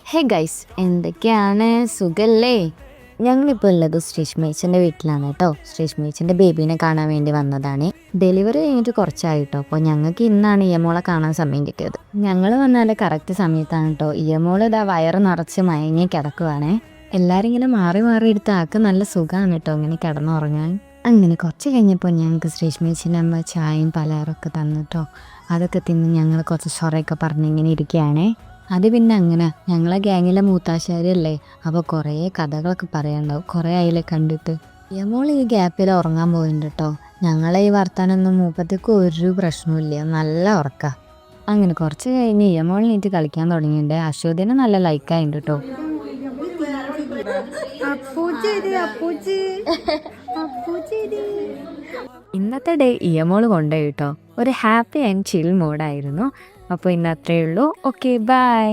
Hey guys, എന്തൊക്കെയാണ്? സുഖല്ലേ? ഞങ്ങളിപ്പോൾ ഉള്ളത് ശ്രീഷ്മേച്ചൻ്റെ വീട്ടിലാണ് കേട്ടോ. ശ്രീഷ്മേച്ചൻ്റെ ബേബീനെ കാണാൻ വേണ്ടി വന്നതാണ്. ഡെലിവറി കഴിഞ്ഞിട്ട് കുറച്ചായിട്ടോ. അപ്പോൾ ഞങ്ങൾക്ക് ഇന്നാണ് ഇയമോളെ കാണാൻ സമയം കിട്ടിയത്. ഞങ്ങൾ വന്നാൽ കറക്റ്റ് സമയത്താണ് കേട്ടോ. ഇയമോൾ ഇതാ വയറ് നിറച്ച് മയങ്ങി കിടക്കുവാണേ. എല്ലാവരും ഇങ്ങനെ മാറി മാറി എടുത്ത് ആൾക്ക് നല്ല സുഖമാണ് കേട്ടോ ഇങ്ങനെ കിടന്നുറങ്ങാൻ. അങ്ങനെ കുറച്ച് കഴിഞ്ഞപ്പോൾ ഞങ്ങൾക്ക് ശ്രീഷ്മേച്ചിൻ്റെ അമ്മ ചായയും പലഹാരമൊക്കെ തന്നിട്ടോ. അതൊക്കെ തിന്ന് ഞങ്ങൾ കുറച്ച് ചൊറയൊക്കെ പറഞ്ഞിങ്ങനെ ഇരിക്കുകയാണേ. അത് പിന്നെ അങ്ങനെ ഞങ്ങളെ ഗ്യാങ്ങിലെ മൂത്താശ്ശേരിയല്ലേ, അപ്പോൾ കുറേ കഥകളൊക്കെ പറയാനുണ്ടാവും. കുറേ ആയില്ലേ കണ്ടിട്ട്. യമോൾ ഈ ഗ്യാപ്പിൽ ഉറങ്ങാൻ പോയിട്ടുണ്ട് കേട്ടോ. ഞങ്ങളെ ഈ വർത്താനൊന്നും മൂപ്പത്തേക്ക് ഒരു പ്രശ്നമില്ല, നല്ല ഉറക്ക. അങ്ങനെ കുറച്ച് കഴിഞ്ഞ് യമോൾ നീറ്റ് കളിക്കാൻ തുടങ്ങിയിട്ടുണ്ട്. അശ്വതിനെ നല്ല ലൈക്കായിട്ടുണ്ട് കേട്ടോ. ഇന്നത്തെ ഡേ ഇയമോൾ കൊണ്ടുപോയി കേട്ടോ. ഒരു ഹാപ്പി ആൻഡ് ചിൽ മൂഡായിരുന്നു. അപ്പോൾ ഇന്ന് അത്രയേ ഉള്ളൂ. Okay, by.